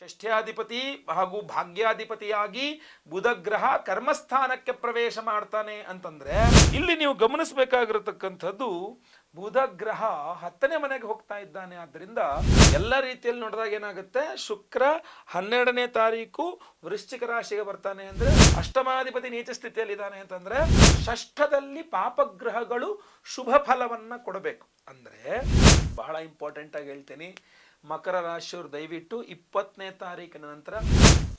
ಷಷ್ಠ್ಯಾಧಿಪತಿ ಹಾಗೂ ಭಾಗ್ಯಾಧಿಪತಿಯಾಗಿ ಬುಧ ಗ್ರಹ ಕರ್ಮಸ್ಥಾನಕ್ಕೆ ಪ್ರವೇಶ ಮಾಡ್ತಾನೆ ಅಂತಂದ್ರೆ ಇಲ್ಲಿ ನೀವು ಗಮನಿಸಬೇಕಾಗಿರತಕ್ಕಂಥದ್ದು ಬುಧ ಗ್ರಹ 10ನೇ ಮನೆಗೆ ಹೋಗ್ತಾ ಇದ್ದಾನೆ. ಆದ್ದರಿಂದ ಎಲ್ಲ ರೀತಿಯಲ್ಲಿ ನೋಡಿದಾಗ ಏನಾಗುತ್ತೆ, ಶುಕ್ರ 12ನೇ ತಾರೀಕು ವೃಶ್ಚಿಕ ರಾಶಿಗೆ ಬರ್ತಾನೆ ಅಂದ್ರೆ ಅಷ್ಟಮಾಧಿಪತಿ ನೀಚ ಸ್ಥಿತಿಯಲ್ಲಿ ಇದ್ದಾನೆ ಅಂತಂದ್ರೆ ಷಷ್ಠದಲ್ಲಿ ಪಾಪಗ್ರಹಗಳು ಶುಭ ಫಲವನ್ನ ಕೊಡಬೇಕು. ಅಂದ್ರೆ ಬಹಳ ಇಂಪಾರ್ಟೆಂಟ್ ಆಗಿ ಹೇಳ್ತೀನಿ, ಮಕರ ರಾಶಿಯವರು ದಯವಿಟ್ಟು 20ನೇ ತಾರೀಕಿನ ನಂತರ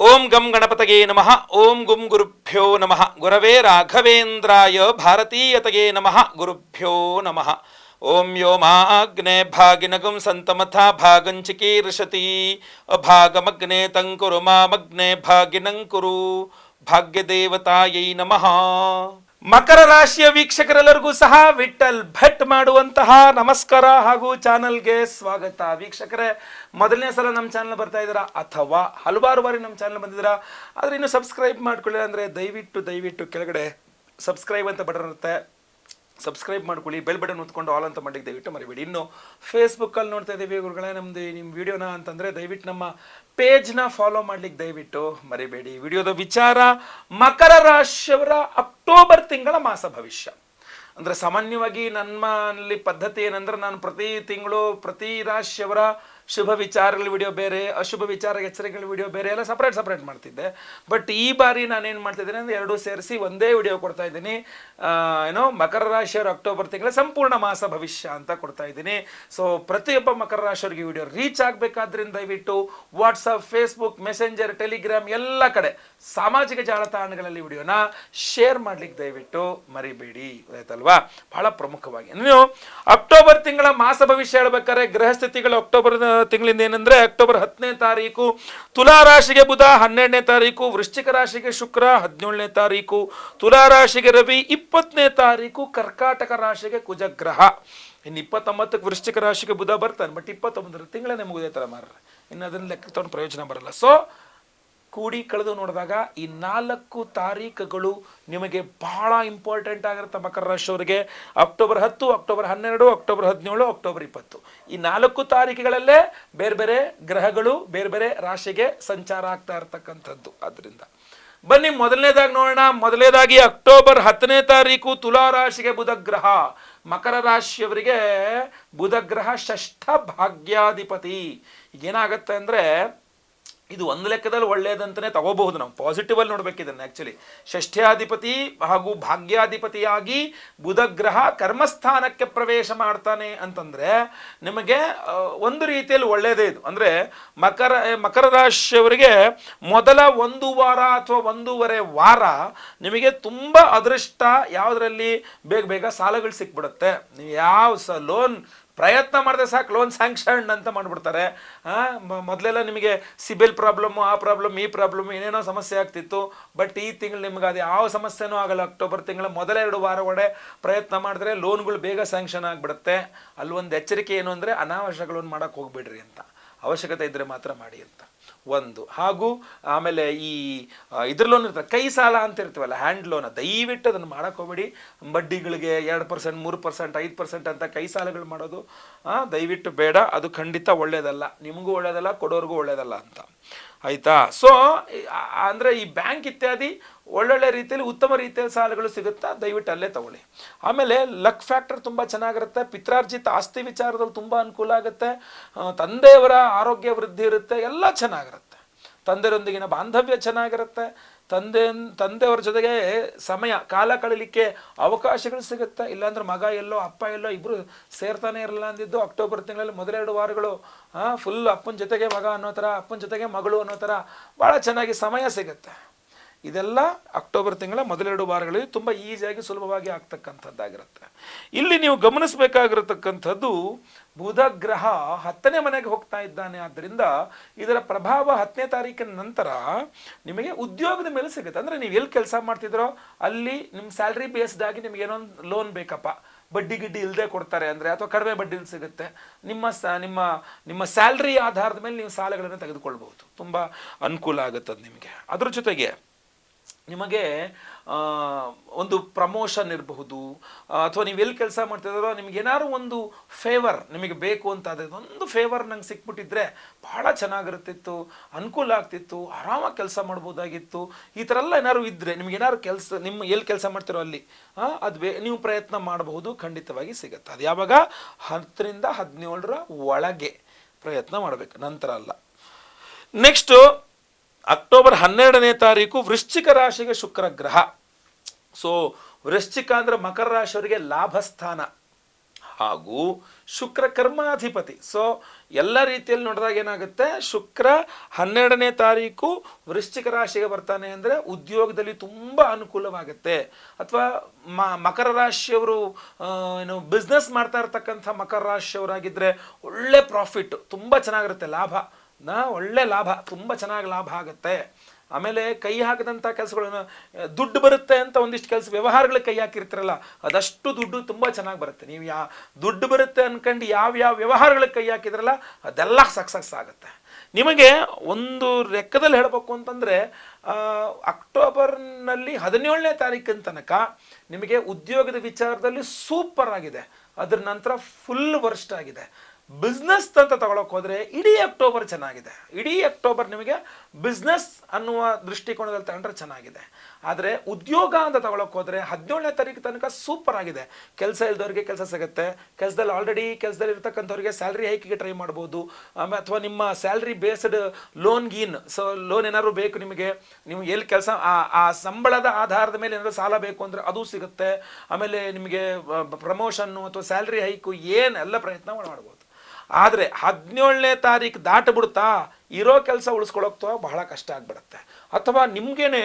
ಓಂ ಗಂ ಗಣಪತಗೆ ನಮಃ, ಓಂ ಗುಂ ಗುರುಭ್ಯೋ ನಮಃ, ಗುರವೇ ರಾಘವೇಂದ್ರಾಯ ಭಾರತೀಯತಗೆ ನಮಃ, ಗುರುಭ್ಯೋ ನಮಃ. ಓಂ ಯೋ ಮಾಗ್ನೆ ಭಾಗಿನಗಂ ಸಂತಮಥಾ ಭಾಗಂಚಿಕೀರ್ಷತಿ ಅಭಾಗಮಗ್ನೆ ತಂಕುರು ಮಾಮಗ್ನೆ ಭಾಗಿನಂಕುರು ಭಾಗ್ಯದೇವತಾಯೈ ನಮಃ. ಮಕರ ರಾಶಿಯ ವೀಕ್ಷಕರೆಲ್ಲರಿಗೂ ಸಹ ವಿಠಲ್ ಭಟ್ ಮಾಡುವಂತಹ ನಮಸ್ಕಾರ ಹಾಗೂ ಚಾನಲ್ಗೆ ಸ್ವಾಗತ. ವೀಕ್ಷಕರೇ, ಮೊದಲನೇ ಸಲ ನಮ್ಮ ಚಾನಲ್ ಬರ್ತಾ ಇದ್ದೀರಾ ಅಥವಾ ಹಲವಾರು ಬಾರಿ ನಮ್ಮ ಚಾನಲ್ ಬಂದಿದ್ದೀರಾ, ಆದರೆ ಇನ್ನು ಸಬ್ಸ್ಕ್ರೈಬ್ ಮಾಡ್ಕೊಳ್ಳಿ ಅಂದರೆ ದಯವಿಟ್ಟು ಕೆಳಗಡೆ ಸಬ್ಸ್ಕ್ರೈಬ್ ಅಂತ ಬಟನ್ ಇರುತ್ತೆ, ಸಬ್ಸ್ಕ್ರೈಬ್ ಮಾಡ್ಕೊಳ್ಳಿ. ಬೆಲ್ ಬಟನ್ ಒತ್ಕೊಂಡು ಆಲ್ ಅಂತ ಮಾಡಿಕ್ಕೆ ದಯವಿಟ್ಟು ಮರಿಬೇಡಿ. ಇನ್ನು ಫೇಸ್ಬುಕ್ಕಲ್ಲಿ ನೋಡ್ತಾ ಇದ್ದೀವಿ ಗುರುಗಳೇ ನಮ್ಮದು ನಿಮ್ಮ ವಿಡಿಯೋನ ಅಂತಂದರೆ ದಯವಿಟ್ಟು ನಮ್ಮ ಪೇಜ್ನ ಫಾಲೋ ಮಾಡ್ಲಿಕ್ಕೆ ದಯವಿಟ್ಟು ಮರಿಬೇಡಿ. ವಿಡಿಯೋದ ವಿಚಾರ ಮಕರ ರಾಶಿಯವರ ಅಕ್ಟೋಬರ್ ತಿಂಗಳ ಮಾಸ ಭವಿಷ್ಯ. ಅಂದರೆ ಸಾಮಾನ್ಯವಾಗಿ ನಮ್ಮಲ್ಲಿ ಪದ್ಧತಿ ಏನಂದ್ರೆ ನಾನು ಪ್ರತಿ ತಿಂಗಳು ಪ್ರತಿ ರಾಶಿಯವರ ಶುಭ ವಿಚಾರಗಳ ವಿಡಿಯೋ ಬೇರೆ, ಅಶುಭ ವಿಚಾರ ಎಚ್ಚರಿಕೆಗಳ ವಿಡಿಯೋ ಬೇರೆ ಎಲ್ಲ ಸಪ್ರೇಟ್ ಮಾಡ್ತಿದ್ದೆ. ಬಟ್ ಈ ಬಾರಿ ನಾನೇನು ಮಾಡ್ತಿದ್ದೀನಿ ಅಂದರೆ ಎರಡೂ ಸೇರಿಸಿ ಒಂದೇ ವಿಡಿಯೋ ಕೊಡ್ತಾ ಇದ್ದೀನಿ. ಮಕರ ರಾಶಿಯವರ ಅಕ್ಟೋಬರ್ ತಿಂಗಳ ಸಂಪೂರ್ಣ ಮಾಸ ಭವಿಷ್ಯ ಅಂತ ಕೊಡ್ತಾ ಇದ್ದೀನಿ. ಸೊ ಪ್ರತಿಯೊಬ್ಬ ಮಕರ ರಾಶಿಯವರಿಗೆ ವಿಡಿಯೋ ರೀಚ್ ಆಗಬೇಕಾದ್ರಿಂದ ದಯವಿಟ್ಟು ವಾಟ್ಸಪ್, ಫೇಸ್ಬುಕ್, ಮೆಸೆಂಜರ್, ಟೆಲಿಗ್ರಾಮ್ ಎಲ್ಲ ಕಡೆ ಸಾಮಾಜಿಕ ಜಾಲತಾಣಗಳಲ್ಲಿ ವಿಡಿಯೋನ ಶೇರ್ ಮಾಡ್ಲಿಕ್ಕೆ ದಯವಿಟ್ಟು ಮರಿಬೇಡಿ, ಆಯ್ತಲ್ವಾ? ಬಹಳ ಪ್ರಮುಖವಾಗಿ ನೀವು ಅಕ್ಟೋಬರ್ ತಿಂಗಳ ಮಾಸ ಭವಿಷ್ಯ ಹೇಳ್ಬೇಕಾದ್ರೆ ಗ್ರಹ ಸ್ಥಿತಿಗಳು ಅಕ್ಟೋಬರ್ ತಿಂಗಳಿಂದ ಏನಂದ್ರೆ ಅಕ್ಟೋಬರ್ 10ನೇ ತಾರೀಕು ತುಲಾ ರಾಶಿಗೆ ಬುಧ, 12ನೇ ತಾರೀಕು ವೃಶ್ಚಿಕ ರಾಶಿಗೆ ಶುಕ್ರ, 17ನೇ ತಾರೀಕು ತುಲಾ ರಾಶಿಗೆ ರವಿ, 20ನೇ ತಾರೀಕು ಕರ್ಕಾಟಕ ರಾಶಿಗೆ ಕುಜಗ್ರಹ. ಇನ್ನು 29ಕ್ಕೆ ವೃಶ್ಚಿಕ ರಾಶಿಗೆ ಬುಧ ಬರ್ತಾನೆ, ಬಟ್ 29 ತಿಂಗಳೇ ಮುಗಿದೇ ತರ ಮಾರ್ರೆ, ಇನ್ನು ಅದನ್ನ ಲೆಕ್ಕ ತಗೊಂಡು ಪ್ರಯೋಜನ ಬರಲ್ಲ. ಸೊ ಕೂಡಿ ಕಳೆದು ನೋಡಿದಾಗ ಈ 4 ತಾರೀಕುಗಳು ನಿಮಗೆ ಬಹಳ ಇಂಪಾರ್ಟೆಂಟ್ ಆಗಿರುತ್ತೆ ಮಕರ ರಾಶಿಯವರಿಗೆ. ಅಕ್ಟೋಬರ್ 10, ಅಕ್ಟೋಬರ್ 12, ಅಕ್ಟೋಬರ್ 17, ಅಕ್ಟೋಬರ್ 20 ಈ 4 ತಾರೀಕುಗಳಲ್ಲೇ ಬೇರೆ ಬೇರೆ ಗ್ರಹಗಳು ಬೇರೆ ಬೇರೆ ರಾಶಿಗೆ ಸಂಚಾರ ಆಗ್ತಾ ಇರ್ತಕ್ಕಂಥದ್ದು. ಆದ್ದರಿಂದ ಬನ್ನಿ ಮೊದಲನೇದಾಗಿ ನೋಡೋಣ. ಮೊದಲನೇದಾಗಿ ಅಕ್ಟೋಬರ್ 10ನೇ ತಾರೀಕು ತುಲಾ ರಾಶಿಗೆ ಬುಧ ಗ್ರಹ. ಮಕರ ರಾಶಿಯವರಿಗೆ ಬುಧ ಗ್ರಹ ಷಷ್ಠ ಭಾಗ್ಯಾಧಿಪತಿ. ಏನಾಗತ್ತೆ ಅಂದ್ರೆ ಇದು ಒಂದು ಲೆಕ್ಕದಲ್ಲಿ ಒಳ್ಳೆಯದಂತಲೇ ತಗೋಬಹುದು, ನಾವು ಪಾಸಿಟಿವ್ ಅಲ್ಲಿ ನೋಡ್ಬೇಕಿದನ್ನು. ಆ್ಯಕ್ಚುಲಿ ಷಷ್ಠ್ಯಾಧಿಪತಿ ಹಾಗೂ ಭಾಗ್ಯಾಧಿಪತಿಯಾಗಿ ಬುಧ ಗ್ರಹ ಕರ್ಮಸ್ಥಾನಕ್ಕೆ ಪ್ರವೇಶ ಮಾಡ್ತಾನೆ ಅಂತಂದ್ರೆ ನಿಮಗೆ ಒಂದು ರೀತಿಯಲ್ಲಿ ಒಳ್ಳೆಯದೇ ಇದು. ಅಂದರೆ ಮಕರ ರಾಶಿಯವರಿಗೆ ಮೊದಲ 1 ವಾರ ಅಥವಾ 1.5 ವಾರ ನಿಮಗೆ ತುಂಬ ಅದೃಷ್ಟ. ಯಾವುದರಲ್ಲಿ ಬೇಗ ಸಾಲಗಳು ಸಿಕ್ಬಿಡುತ್ತೆ. ನೀವು ಯಾವ ಲೋನ್ ಪ್ರಯತ್ನ ಮಾಡಿದ್ರೆ ಸಾಕು ಲೋನ್ ಸ್ಯಾಂಕ್ಷನ್ ಅಂತ ಮಾಡಿಬಿಡ್ತಾರೆ. ಮೊದಲೆಲ್ಲ ನಿಮಗೆ ಸಿಬಿಲ್ ಪ್ರಾಬ್ಲಮ್ಮು, ಆ ಪ್ರಾಬ್ಲಮ್, ಈ ಪ್ರಾಬ್ಲಮ್, ಏನೇನೋ ಸಮಸ್ಯೆ ಆಗ್ತಿತ್ತು. ಬಟ್ ಈ ತಿಂಗಳು ನಿಮ್ಗೆ ಅದು ಯಾವ ಸಮಸ್ಯೆನೂ ಆಗಲ್ಲ. ಅಕ್ಟೋಬರ್ ತಿಂಗಳ ಮೊದಲ 2 ವಾರ ಒಳಗಡೆ ಪ್ರಯತ್ನ ಮಾಡಿದ್ರೆ ಲೋನ್ಗಳು ಬೇಗ ಸ್ಯಾಂಕ್ಷನ್ ಆಗಿಬಿಡುತ್ತೆ. ಅಲ್ಲೊಂದು ಎಚ್ಚರಿಕೆ ಏನು ಅಂದರೆ ಅನಾವಶ್ಯಕ ಲೋನ್ ಮಾಡೋಕ್ಕೆ ಹೋಗ್ಬೇಡ್ರಿ ಅಂತ, ಅವಶ್ಯಕತೆ ಇದ್ದರೆ ಮಾತ್ರ ಮಾಡಿ ಅಂತ ಒಂದು. ಹಾಗೂ ಆಮೇಲೆ ಈ ಇದ್ರ ಲೋನ್ ಇರ್ತದೆ, ಕೈ ಸಾಲ ಅಂತ ಇರ್ತೀವಲ್ಲ, ಹ್ಯಾಂಡ್ ಲೋನ್, ದಯವಿಟ್ಟು ಅದನ್ನು ಮಾಡೋಕೆ ಹೋಗ್ಬೇಡಿ. ಬಡ್ಡಿಗಳಿಗೆ 2%, 3%, 5% ಅಂತ ಕೈ ಸಾಲಗಳು ಮಾಡೋದು ದಯವಿಟ್ಟು ಬೇಡ. ಅದು ಖಂಡಿತ ಒಳ್ಳೇದಲ್ಲ, ನಿಮಗೂ ಒಳ್ಳೇದಲ್ಲ, ಕೊಡೋರ್ಗೂ ಒಳ್ಳೇದಲ್ಲ ಅಂತ, ಆಯಿತಾ? ಸೊ ಅಂದರೆ ಈ ಬ್ಯಾಂಕ್ ಇತ್ಯಾದಿ ಒಳ್ಳೊಳ್ಳೆ ರೀತಿಯಲ್ಲಿ ಉತ್ತಮ ರೀತಿಯಲ್ಲಿ ಸಾಲಗಳು ಸಿಗುತ್ತಾ, ದಯವಿಟ್ಟು ಅಲ್ಲೇ ತಗೊಳ್ಳಿ. ಆಮೇಲೆ ಲಕ್ ಫ್ಯಾಕ್ಟರ್ ತುಂಬ ಚೆನ್ನಾಗಿರುತ್ತೆ. ಪಿತ್ರಾರ್ಜಿತ ಆಸ್ತಿ ವಿಚಾರದಲ್ಲಿ ತುಂಬ ಅನುಕೂಲ ಆಗುತ್ತೆ. ತಂದೆಯವರ ಆರೋಗ್ಯ ವೃದ್ಧಿ ಇರುತ್ತೆ, ಎಲ್ಲ ಚೆನ್ನಾಗಿರುತ್ತೆ. ತಂದೆಯರೊಂದಿಗಿನ ಬಾಂಧವ್ಯ ಚೆನ್ನಾಗಿರುತ್ತೆ. ತಂದೆಯವರ ಜೊತೆಗೆ ಕಾಲ ಕಳೀಲಿಕ್ಕೆ ಅವಕಾಶಗಳು ಸಿಗುತ್ತೆ. ಇಲ್ಲಾಂದ್ರೆ ಮಗ ಎಲ್ಲೋ ಅಪ್ಪ ಎಲ್ಲೋ ಇಬ್ಬರು ಸೇರ್ತಾನೆ ಇರಲ್ಲ ಅಂದಿದ್ದು ಅಕ್ಟೋಬರ್ ತಿಂಗಳಲ್ಲಿ ಮೊದಲ 2 ವಾರಗಳು ಫುಲ್ ಅಪ್ಪನ ಜೊತೆಗೆ ಮಗ ಅನ್ನೋ ಥರ, ಅಪ್ಪನ ಜೊತೆಗೆ ಮಗಳು ಅನ್ನೋ ಥರ ಭಾಳ ಚೆನ್ನಾಗಿ ಸಮಯ ಸಿಗುತ್ತೆ. ಇದೆಲ್ಲ ಅಕ್ಟೋಬರ್ ತಿಂಗಳ ಮೊದಲ 2 ವಾರಗಳಲ್ಲಿ ತುಂಬ ಈಸಿಯಾಗಿ ಸುಲಭವಾಗಿ ಆಗ್ತಕ್ಕಂಥದ್ದಾಗಿರುತ್ತೆ. ಇಲ್ಲಿ ನೀವು ಗಮನಿಸಬೇಕಾಗಿರತಕ್ಕಂಥದ್ದು ಬುಧ ಗ್ರಹ 10ನೇ ಮನೆಗೆ ಹೋಗ್ತಾ ಇದ್ದಾನೆ. ಆದ್ದರಿಂದ ಇದರ ಪ್ರಭಾವ 10ನೇ ತಾರೀಕಿನ ನಂತರ ನಿಮಗೆ ಉದ್ಯೋಗದ ಮೇಲೆ ಸಿಗುತ್ತೆ. ಅಂದರೆ ನೀವು ಎಲ್ಲಿ ಕೆಲಸ ಮಾಡ್ತಿದ್ರೋ ಅಲ್ಲಿ ನಿಮ್ಮ ಸ್ಯಾಲ್ರಿ ಬೇಸ್ಡ್ ಆಗಿ ನಿಮ್ಗೆ ಏನೋ ಒಂದು ಲೋನ್ ಬೇಕಪ್ಪ, ಬಡ್ಡಿ ಗಿಡ್ಡಿ ಇಲ್ಲದೆ ಕೊಡ್ತಾರೆ ಅಂದರೆ, ಅಥವಾ ಕಡಿಮೆ ಬಡ್ಡಿಲಿ ಸಿಗುತ್ತೆ. ನಿಮ್ಮ ಸ್ಯಾಲ್ರಿ ಆಧಾರದ ಮೇಲೆ ನೀವು ಸಾಲಗಳನ್ನು ತೆಗೆದುಕೊಳ್ಬಹುದು. ತುಂಬ ಅನುಕೂಲ ಆಗುತ್ತೆ ಅದು ನಿಮಗೆ. ಅದ್ರ ಜೊತೆಗೆ ನಿಮಗೆ ಒಂದು ಪ್ರಮೋಷನ್ ಇರಬಹುದು, ಅಥವಾ ನೀವು ಎಲ್ಲಿ ಕೆಲಸ ಮಾಡ್ತಿದ್ದಾರೋ ನಿಮ್ಗೆ ಏನಾದ್ರು ಒಂದು ಫೇವರ್ ನಿಮಗೆ ಬೇಕು ಅಂತ ಆದರೆ ಒಂದು ಫೇವರ್ ನಂಗೆ ಸಿಕ್ಬಿಟ್ಟಿದ್ರೆ ಭಾಳ ಚೆನ್ನಾಗಿರುತ್ತಿತ್ತು, ಅನುಕೂಲ ಆಗ್ತಿತ್ತು, ಆರಾಮಾಗಿ ಕೆಲಸ ಮಾಡ್ಬೋದಾಗಿತ್ತು. ಈ ಥರ ಎಲ್ಲ ಏನಾದ್ರು ಇದ್ದರೆ ನಿಮ್ಗೆ ಏನಾದ್ರು ಕೆಲಸ ನಿಮ್ಮ ಎಲ್ಲಿ ಕೆಲಸ ಮಾಡ್ತಿರೋ ಅಲ್ಲಿ ಅದು ನೀವು ಪ್ರಯತ್ನ ಮಾಡಬಹುದು, ಖಂಡಿತವಾಗಿ ಸಿಗುತ್ತೆ. ಅದು ಯಾವಾಗ 10ರಿಂದ 17ರ ಒಳಗೆ ಪ್ರಯತ್ನ ಮಾಡಬೇಕು, ನಂತರ ಅಲ್ಲ. ನೆಕ್ಸ್ಟು ಅಕ್ಟೋಬರ್ 12ನೇ ತಾರೀಕು ವೃಶ್ಚಿಕ ರಾಶಿಗೆ ಶುಕ್ರ ಗ್ರಹ. ಸೊ ವೃಶ್ಚಿಕ ಅಂದ್ರೆ ಮಕರ ರಾಶಿಯವರಿಗೆ ಲಾಭಸ್ಥಾನ ಹಾಗೂ ಶುಕ್ರ ಕರ್ಮಾಧಿಪತಿ. ಸೊ ಎಲ್ಲ ರೀತಿಯಲ್ಲಿ ನೋಡಿದಾಗ ಏನಾಗುತ್ತೆ, ಶುಕ್ರ 12ನೇ ತಾರೀಕು ವೃಶ್ಚಿಕ ರಾಶಿಗೆ ಬರ್ತಾನೆ ಅಂದರೆ ಉದ್ಯೋಗದಲ್ಲಿ ತುಂಬ ಅನುಕೂಲವಾಗುತ್ತೆ. ಅಥವಾ ಮಕರ ರಾಶಿಯವರು ಏನು ಬಿಸ್ನೆಸ್ ಮಾಡ್ತಾ ಇರ್ತಕ್ಕಂಥ ಮಕರ ರಾಶಿಯವರಾಗಿದ್ದರೆ ಒಳ್ಳೆ ಪ್ರಾಫಿಟ್, ತುಂಬ ಚೆನ್ನಾಗಿರುತ್ತೆ, ಒಳ್ಳೆ ಲಾಭ, ತುಂಬ ಚೆನ್ನಾಗಿ ಲಾಭ ಆಗುತ್ತೆ. ಆಮೇಲೆ ಕೈ ಹಾಕಿದಂಥ ಕೆಲಸಗಳನ್ನು ದುಡ್ಡು ಬರುತ್ತೆ ಅಂತ ಒಂದಿಷ್ಟು ಕೆಲಸ ವ್ಯವಹಾರಗಳಿಗೆ ಕೈ ಹಾಕಿರ್ತಿರಲ್ಲ, ಅದಷ್ಟು ದುಡ್ಡು ತುಂಬ ಚೆನ್ನಾಗಿ ಬರುತ್ತೆ. ನೀವು ದುಡ್ಡು ಬರುತ್ತೆ ಅಂದ್ಕೊಂಡು ಯಾವ ವ್ಯವಹಾರಗಳಿಗೆ ಕೈ ಹಾಕಿದ್ರಲ್ಲ ಅದೆಲ್ಲ ಸಕ್ಸಸ್ ಆಗುತ್ತೆ. ನಿಮಗೆ ಒಂದು ಲೆಕ್ಕದಲ್ಲಿ ಹೇಳಬೇಕು ಅಂತಂದರೆ ಅಕ್ಟೋಬರ್ನಲ್ಲಿ 17ನೇ ತಾರೀಕಿನ ತನಕ ನಿಮಗೆ ಉದ್ಯೋಗದ ವಿಚಾರದಲ್ಲಿ ಸೂಪರ್ ಆಗಿದೆ, ಅದರ ನಂತರ ಫುಲ್ ವರ್ಸ್ಟ್ ಆಗಿದೆ. ಬಿಸ್ನೆಸ್ ಅಂತ ತಗೊಳಕ್ ಹೋದ್ರೆ ಇಡೀ ಅಕ್ಟೋಬರ್ ಚೆನ್ನಾಗಿದೆ, ಇಡೀ ಅಕ್ಟೋಬರ್ ನಿಮಗೆ ಬಿಸ್ನೆಸ್ ಅನ್ನುವ ದೃಷ್ಟಿಕೋನದಲ್ಲಿ ತಗೊಂಡ್ರೆ ಚೆನ್ನಾಗಿದೆ. ಆದರೆ ಉದ್ಯೋಗ ಅಂತ ತಗೊಳಕ್ ಹೋದ್ರೆ 17ನೇ ತಾರೀಕು ತನಕ ಸೂಪರ್ ಆಗಿದೆ. ಕೆಲಸ ಇಲ್ದವ್ರಿಗೆ ಕೆಲಸ ಸಿಗುತ್ತೆ, ಕೆಲಸದಲ್ಲಿ ಆಲ್ರೆಡಿ ಕೆಲಸದಲ್ಲಿ ಇರ್ತಕ್ಕಂಥವ್ರಿಗೆ ಸ್ಯಾಲ್ರಿ ಹೈಕಿಗೆ ಟ್ರೈ ಮಾಡ್ಬೋದು. ಆಮೇಲೆ ಅಥವಾ ನಿಮ್ಮ ಸ್ಯಾಲ್ರಿ ಬೇಸ್ಡ್ ಲೋನ್ ಏನಾದ್ರು ಬೇಕು ನಿಮಗೆ, ನೀವು ಎಲ್ಲಿ ಕೆಲಸ ಆ ಸಂಬಳದ ಆಧಾರದ ಮೇಲೆ ಏನಾದ್ರು ಸಾಲ ಬೇಕು ಅಂದರೆ ಅದು ಸಿಗುತ್ತೆ. ಆಮೇಲೆ ನಿಮಗೆ ಪ್ರಮೋಷನ್ನು ಅಥವಾ ಸ್ಯಾಲ್ರಿ ಹೈಕು ಏನೆಲ್ಲ ಪ್ರಯತ್ನ ಮಾಡ್ಬೋದು. ಆದರೆ 17ನೇ ತಾರೀಕು ದಾಟಬಿಡ್ತಾ ಇರೋ ಕೆಲಸ ಉಳಿಸ್ಕೊಳ್ಳೋಕ್ತೋ ಬಹಳ ಕಷ್ಟ ಆಗ್ಬಿಡುತ್ತೆ. ಅಥವಾ ನಿಮಗೇನೆ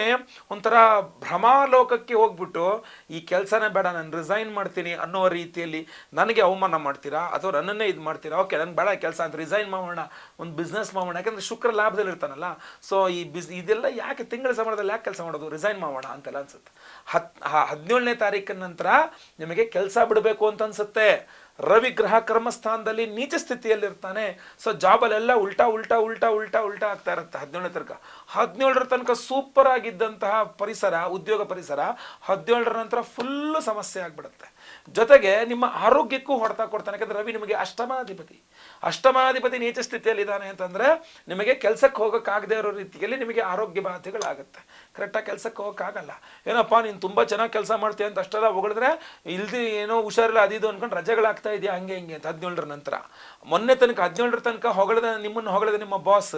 ಒಂಥರ ಭ್ರಮಾಲೋಕಕ್ಕೆ ಹೋಗ್ಬಿಟ್ಟು ಈ ಕೆಲಸನೇ ಬೇಡ, ನಾನು ರಿಸೈನ್ ಮಾಡ್ತೀನಿ ಅನ್ನೋ ರೀತಿಯಲ್ಲಿ ನನಗೆ ಅವಮಾನ ಮಾಡ್ತೀರಾ, ಅಥವಾ ನನ್ನನ್ನೇ ಇದು ಮಾಡ್ತೀರಾ, ಓಕೆ ನನಗೆ ಬೇಡ ಕೆಲಸ ಅಂತ ರಿಸೈನ್ ಮಾಡೋಣ, ಒಂದು ಬಿಸ್ನೆಸ್ ಮಾಡೋಣ. ಯಾಕಂದರೆ ಶುಕ್ರ ಲಾಭದಲ್ಲಿ ಇರ್ತಾನಲ್ಲ, ಸೊ ಇದೆಲ್ಲ ಯಾಕೆ ತಿಂಗಳ ಸಂಬಳದಲ್ಲಿ ಯಾಕೆ ಕೆಲಸ ಮಾಡೋದು, ರಿಸೈನ್ ಮಾಡೋಣ ಅಂತೆಲ್ಲ ಅನ್ಸುತ್ತೆ. 17ನೇ ತಾರೀಕಿನ ನಂತರ ನಿಮಗೆ ಕೆಲಸ ಬಿಡಬೇಕು ಅಂತ ಅನ್ಸುತ್ತೆ. ರವಿ ಗ್ರಹ ಕರ್ಮಸ್ಥಾನದಲ್ಲಿ ನೀಚ ಸ್ಥಿತಿಯಲ್ಲಿರ್ತಾನೆ. ಸೊ ಜಾಬಲ್ಲೆಲ್ಲ ಉಲ್ಟಾ ಆಗ್ತಾ ಇರುತ್ತೆ 17ನೇ ತನಕ. 17ರ ತನಕ ಸೂಪರ್ ಆಗಿದ್ದಂತಹ ಪರಿಸರ, ಉದ್ಯೋಗ ಪರಿಸರ 17ರ ನಂತರ ಫುಲ್ಲು ಸಮಸ್ಯೆ ಆಗ್ಬಿಡುತ್ತೆ. ಜೊತೆಗೆ ನಿಮ್ಮ ಆರೋಗ್ಯಕ್ಕೂ ಹೊಡೆತ ಕೊಡ್ತಾನೆ. ಯಾಕಂದ್ರೆ ರವಿ ನಿಮಗೆ ಅಷ್ಟಮಾಧಿಪತಿ ನೀಚ ಸ್ಥಿತಿಯಲ್ಲಿ ಇದ್ದಾನೆ ಅಂತಂದ್ರೆ ನಿಮಗೆ ಕೆಲಸಕ್ಕೆ ಹೋಗೋಕ್ಕಾಗದೇ ಇರೋ ರೀತಿಯಲ್ಲಿ ನಿಮಗೆ ಆರೋಗ್ಯ ಬಾಧೆಗಳಾಗುತ್ತೆ. ಕರೆಕ್ಟಾಗಿ ಕೆಲಸಕ್ಕೆ ಹೋಗೋಕ್ಕಾಗಲ್ಲ. ಏನಪ್ಪ ನೀನು ತುಂಬ ಚೆನ್ನಾಗಿ ಕೆಲಸ ಮಾಡ್ತೀಯ ಅಂತ ಅಷ್ಟೆಲ್ಲ ಹೊಗಳಿದ್ರೆ ಇಲ್ದಿ ಏನೋ ಹುಷಾರಿಲ್ಲ ಅದಿದು ಅನ್ಕೊಂಡು ರಜೆಗಳಾಗ್ತಾ ಇದೆಯಾ ಹಂಗೆ ಅಂತ 17ರ ನಂತರ. ಮೊನ್ನೆ ತನಕ 17ರ ತನಕ ನಿಮ್ಮನ್ನು ಹೊಗಳದ ನಿಮ್ಮ ಬಾಸ್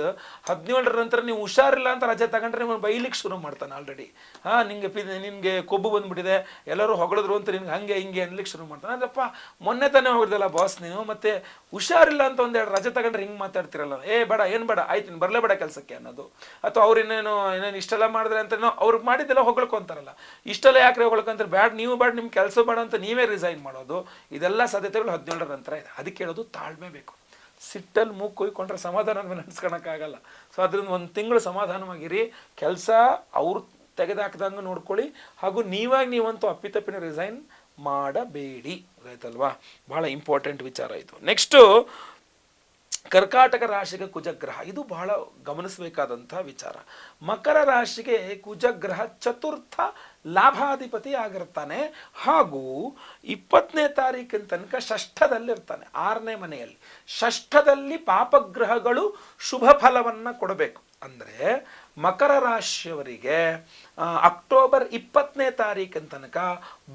17ರ ನಂತರ ನೀವು ಹುಷಾರಿಲ್ಲ ಅಂತ ರಜೆ ತಗೊಂಡ್ರೆ ನಿಮ್ಮನ್ನು ಬೈಲಿಕ್ಕೆ ಶುರು ಮಾಡ್ತಾನೆ. ಆಲ್ರೆಡಿ ನಿನ್ಗೆ ಕೊಬ್ಬು ಬಂದ್ಬಿಟ್ಟಿದೆ, ಎಲ್ಲರೂ ಹೊಗಳಿದ್ರು ಅಂತ ನಿನ್ಗೆ ಹಂಗೆ ಹಿಂಗೆ ಅನ್ಲಿಕ್ಕೆ ಶುರು ಮಾಡ್ತಾನೆ. ಅದಪ್ಪ ಮೊನ್ನೆ ತಾನೇ ಹೊಡೆದಲ್ಲ ಬಾಸ್ ನೀನು, ಮತ್ತೆ ಹುಷಾರಿಲ್ಲ ಅಂತ ಒಂದೆರಡು ರಜೆ ತಗೊಂಡ್ರೆ ಹಿಂಗೆ ಮಾತಾಡ್ತಿರಲ್ಲ, ಬೇಡ ಏನು ಬೇಡ ಆಯ್ತು ನೀನು ಬರಲೇಬೇಡ ಕೆಲಸಕ್ಕೆ ಅನ್ನೋದು. ಅಥವಾ ಅವ್ರು ಇನ್ನೇನು ಇಷ್ಟೆಲ್ಲ ಮಾಡಿದ್ರೆ ಅಂತ ಅವ್ರಿಗೆ ಮಾಡಿದ್ದೆಲ್ಲ ಹೊಗಳ್ಕೊಂತಾರಲ್ಲ, ಇಷ್ಟೆಲ್ಲ ಯಾಕೆ ಹೊಗಳ್ಕೊಂತಾರೆ, ನೀವು ಬೇಡ ನಿಮ್ಮ ಕೆಲಸ ಬೇಡ ಅಂತ ನೀವೇ ರಿಸೈನ್ ಮಾಡೋದು. ಇದೆಲ್ಲ ಸಾಧ್ಯತೆಗಳು 17ರ ನಂತರ ಇದೆ. ಅದಕ್ಕೆ ಹೇಳೋದು ತಾಳ್ಮೆ ಬೇಕು. ಸಿಟ್ಟಲ್ಲಿ ಮೂಗು ಕೊಯ್ಕೊಂಡ್ರೆ ಸಮಾಧಾನ ನೆನೆಸ್ಕೊಳಕ್ಕಾಗಲ್ಲ. ಸೊ ಅದರಿಂದ ಒಂದು ತಿಂಗಳು ಸಮಾಧಾನವಾಗಿರಿ, ಕೆಲಸ ಅವ್ರು ತೆಗೆದಾಕ್ದಂಗೆ ನೋಡ್ಕೊಳ್ಳಿ, ಹಾಗೂ ನೀವಂತೂ ಅಪ್ಪಿತಪ್ಪಿನ ರಿಸೈನ್ ಮಾಡಬೇಡಿ. ಆಯ್ತಲ್ವಾ, ಬಹಳ ಇಂಪಾರ್ಟೆಂಟ್ ವಿಚಾರ ಇದು. ನೆಕ್ಸ್ಟು ಕರ್ಕಾಟಕ ರಾಶಿಗೆ ಕುಜಗ್ರಹ, ಇದು ಬಹಳ ಗಮನಿಸಬೇಕಾದಂಥ ವಿಚಾರ. ಮಕರ ರಾಶಿಗೆ ಕುಜಗ್ರಹ ಚತುರ್ಥ ಲಾಭಾಧಿಪತಿ ಆಗಿರ್ತಾನೆ, ಹಾಗೂ 20ನೇ ತಾರೀಕಿನ ತನಕ ಷಷ್ಠದಲ್ಲಿರ್ತಾನೆ, 6ನೇ ಮನೆಯಲ್ಲಿ. ಷಷ್ಠದಲ್ಲಿ ಪಾಪಗ್ರಹಗಳು ಶುಭ ಫಲವನ್ನು ಕೊಡಬೇಕು. ಅಂದರೆ ಮಕರ ರಾಶಿಯವರಿಗೆ ಅಕ್ಟೋಬರ್ 20ನೇ ತಾರೀಕಿನ ತನಕ